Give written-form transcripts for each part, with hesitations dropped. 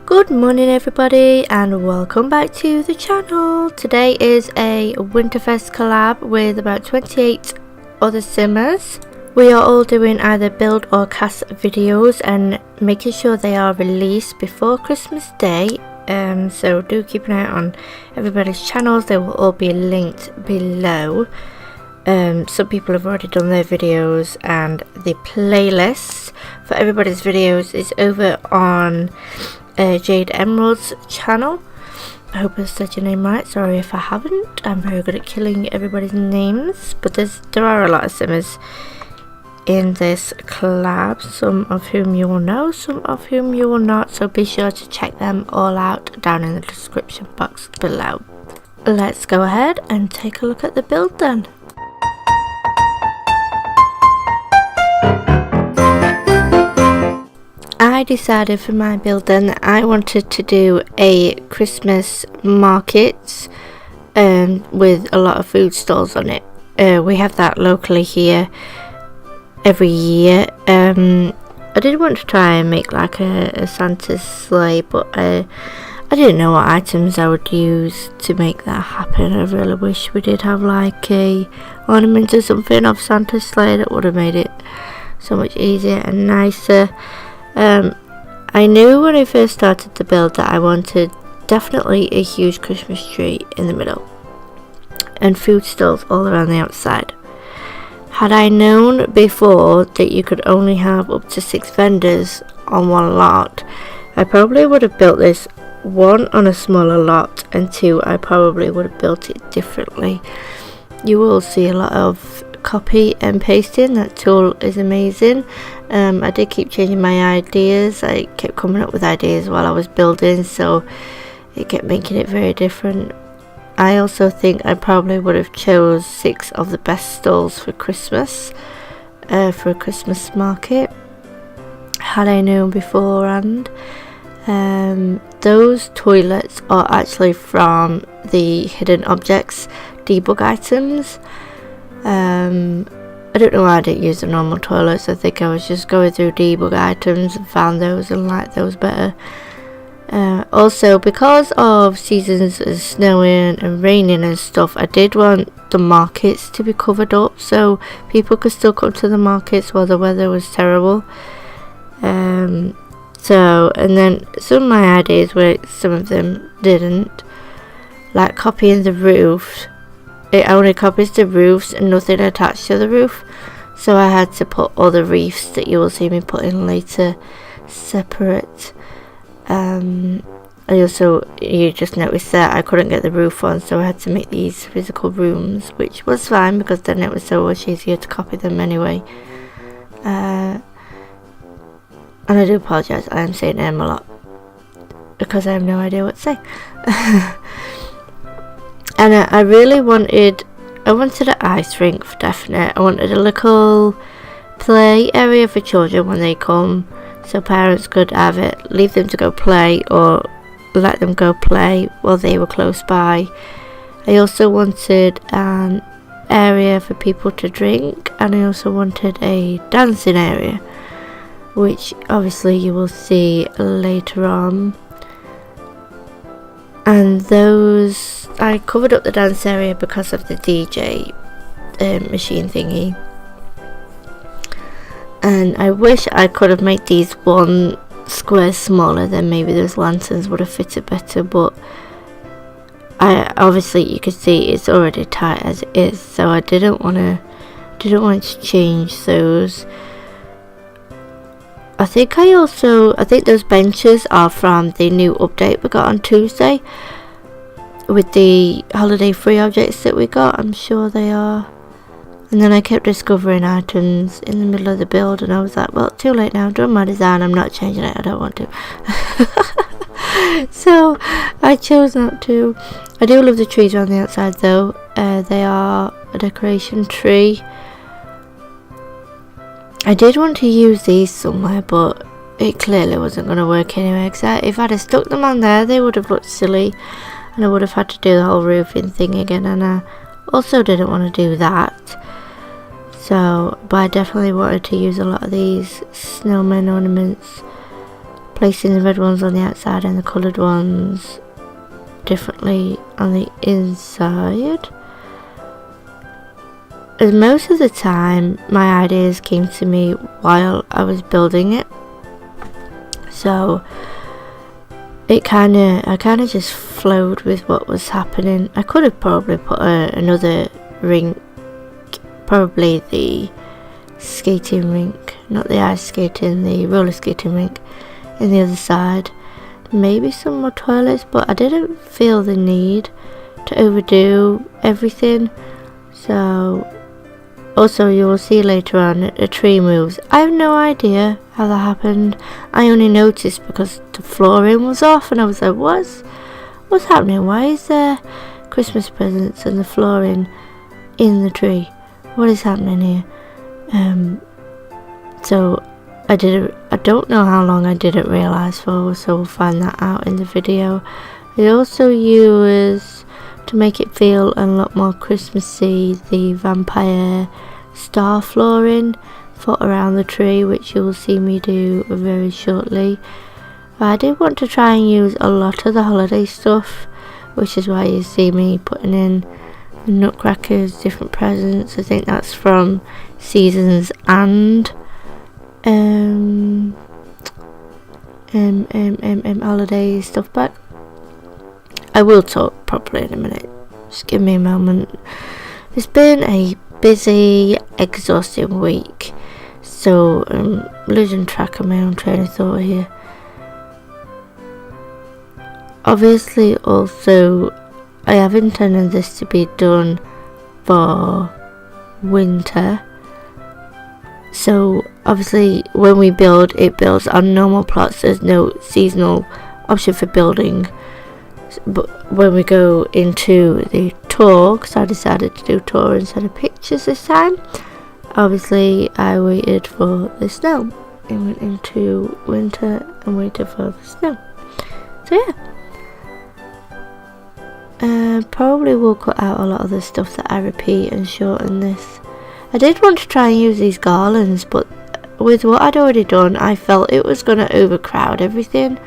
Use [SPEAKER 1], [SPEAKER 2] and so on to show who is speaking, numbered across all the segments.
[SPEAKER 1] Good morning everybody and welcome back to the channel. Today is a Winterfest collab with about 28 other simmers. We are all doing either build or cast videos and making sure they are released before Christmas Day. So do keep an eye on everybody's channels, they will all be linked below. Some people have already done their videos and the playlist for everybody's videos is over on Ejadeemerald's channel. I hope I said your name right, sorry if I haven't. I'm very good at killing everybody's names, but there are a lot of simmers in this collab, some of whom you will know, some of whom you will not, so be sure to check them all out down in the description box below. Let's go ahead and take a look at the build then. I decided for my build then that I wanted to do a Christmas market with a lot of food stalls on it. We have that locally here every year. I did want to try and make like a Santa's sleigh, but I didn't know what items I would use to make that happen. I really wish we did have like a ornament or something of Santa's sleigh. That would have made it so much easier and nicer. I knew when I first started the build that I wanted definitely a huge Christmas tree in the middle and food stalls all around the outside. Had I known before that you could only have up to 6 vendors on one lot, I probably would have built this 1 on a smaller lot, and 2 I probably would have built it differently. You will see a lot of copy and pasting. That tool is amazing. I did keep changing my ideas. I kept coming up with ideas while I was building, so it kept making it very different. I also think I probably would have chose 6 of the best stalls for Christmas, for a Christmas market, had I known beforehand. Those toilets are actually from the hidden objects debug items. I don't know why I didn't use the normal toilets. I think I was just going through debug items and found those and liked those better. Also, because of seasons of snowing and raining and stuff, I did want the markets to be covered up so people could still come to the markets while the weather was terrible. And then some of my ideas were, some of them didn't, like copying the roof. It only copies the roofs and nothing attached to the roof, so I had to put all the reefs that you will see me put in later separate. You just noticed that I couldn't get the roof on, so I had to make these physical rooms, which was fine because then it was so much easier to copy them anyway. And I do apologise, I am saying a lot because I have no idea what to say. And I really wanted an ice rink for definite. I wanted a little play area for children when they come, so parents could have it, leave them to go play or let them go play while they were close by. I also wanted an area for people to drink, and I also wanted a dancing area, which obviously you will see later on. And those, I covered up the dance area because of the DJ machine thingy. And I wish I could have made these 1 square smaller, then maybe those lanterns would have fitted better, but obviously you can see it's already tight as it is, so I didn't want to change those. I think those benches are from the new update we got on Tuesday with the holiday free objects that we got. I'm sure they are. And then I kept discovering items in the middle of the build, and I was like, well, too late now, I've done my design, I'm not changing it, I don't want to. So I chose not to. I do love the trees around the outside though. They are a decoration tree. I did want to use these somewhere, but it clearly wasn't going to work anyway, because if I'd have stuck them on there, they would have looked silly, and I would have had to do the whole roofing thing again, and I also didn't want to do that. So, but I definitely wanted to use a lot of these snowman ornaments placing the red ones on the outside and the coloured ones differently on the inside. As most of the time my ideas came to me while I was building it, so I kind of just flowed with what was happening. I could have probably put another rink, probably the skating rink, not the ice skating, the roller skating rink in the other side, maybe some more toilets, but I didn't feel the need to overdo everything. So also, you will see later on a tree moves. I have no idea how that happened. I only noticed because the flooring was off and I was like, what's happening? Why is there Christmas presents and the flooring in the tree? What is happening here? So I don't know how long I didn't realise for, so we'll find that out in the video. I also use, to make it feel a lot more Christmassy, the vampire star flooring for around the tree, which you will see me do very shortly. I did want to try and use a lot of the holiday stuff, which is why you see me putting in nutcrackers, different presents. I think that's from Seasons and holiday stuff back. I will talk properly in a minute, just give me a moment. It's been a busy, exhausting week, so I'm losing track of my own train of thought here. Obviously, also, I have intended this to be done for winter, so obviously when we build, it builds on normal plots. There's no seasonal option for building. But when we go into the tour, because I decided to do tour instead of pictures this time, obviously I waited for the snow. It went into winter and waited for the snow. So yeah, probably will cut out a lot of the stuff that I repeat and shorten this. I did want to try and use these garlands, but with what I'd already done, I felt it was going to overcrowd everything,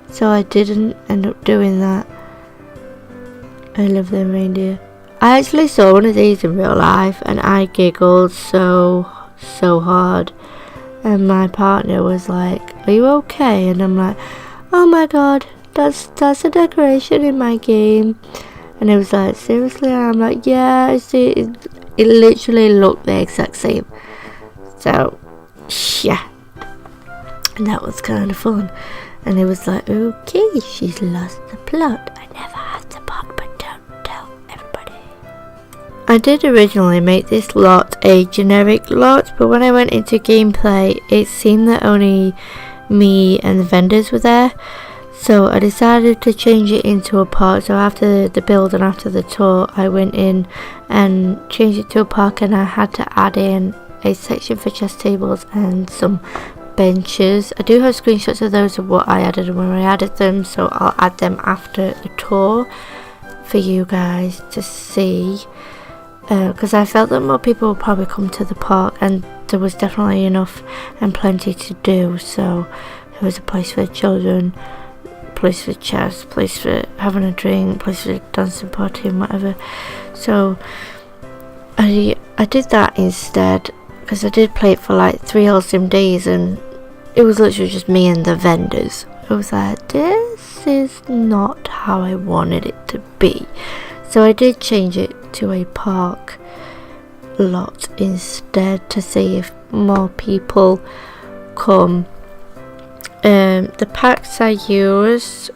[SPEAKER 1] so I didn't end up doing that. I love them reindeer. I actually saw one of these in real life and I giggled so hard, and my partner was like, "Are you okay?" And I'm like, "Oh my god, that's a decoration in my game." And it was like, "Seriously?" And I'm like, "Yeah, I see it literally looked the exact same." So yeah, and that was kind of fun. And it was like, okay, she's lost the plot. I never had the plot, but don't tell everybody. I did originally make this lot a generic lot, but when I went into gameplay, it seemed that only me and the vendors were there. So I decided to change it into a park. So after the build and after the tour, I went in and changed it to a park, and I had to add in a section for chess tables and some benches. I do have screenshots of those of what I added and where I added them, so I'll add them after the tour for you guys to see, because I felt that more people would probably come to the park, and there was definitely enough and plenty to do. So there was a place for children, place for chess, place for having a drink, place for dancing party and whatever. So I did that instead, because I did play it for like 3 wholesome days and it was literally just me and the vendors. I was like, this is not how I wanted it to be. So I did change it to a park lot instead to see if more people come. The packs I used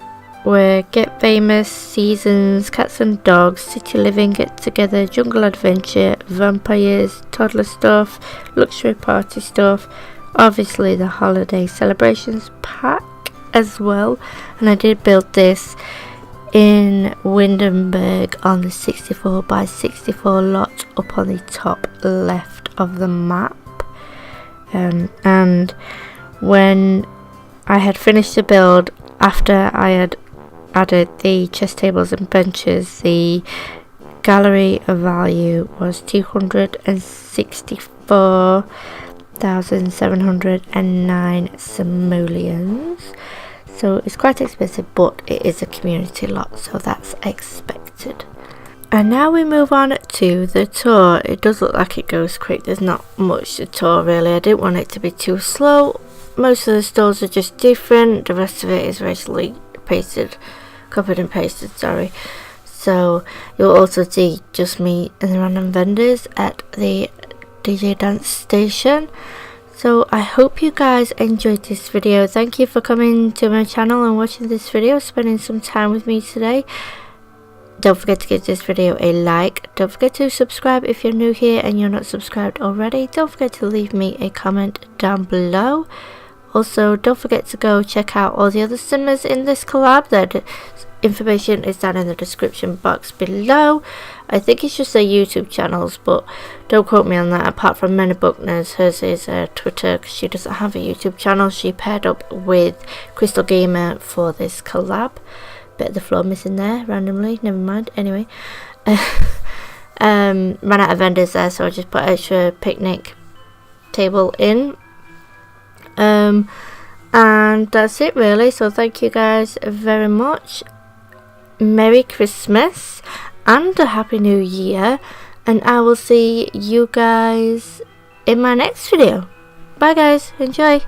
[SPEAKER 1] were Get Famous, Seasons, Cats and Dogs, City Living, Get Together, Jungle Adventure, Vampires, Toddler Stuff, Luxury Party Stuff, obviously the Holiday Celebrations pack as well. And I did build this in Windenburg on the 64x64 lot up on the top left of the map. And when I had finished the build, after I had added the chess tables and benches, the gallery of value was 264,709 simoleons. So it's quite expensive, but it is a community lot, so that's expected. And now we move on to the tour. It does look like it goes quick. There's not much to tour really. I didn't want it to be too slow. Most of the stores are just different. The rest of it is basically copied and pasted, sorry. So you'll also see just me and the random vendors at the DJ dance station. So I hope you guys enjoyed this video. Thank you for coming to my channel and watching this video, spending some time with me today. Don't forget to give this video a like. Don't forget to subscribe if you're new here and you're not subscribed already. Don't forget to leave me a comment down below. Also, don't forget to go check out all the other simmers in this collab. The information is down in the description box below. I think it's just their YouTube channels, but don't quote me on that. Apart from Mena Buckner's, hers is Twitter, because she doesn't have a YouTube channel. She paired up with Krystal Gamer for this collab. Bit of the floor missing there randomly, never mind. Anyway, ran out of vendors there, so I just put extra picnic table in. And that's it really. So thank you guys very much. Merry Christmas and a Happy New Year, and I will see you guys in my next video. Bye guys, enjoy.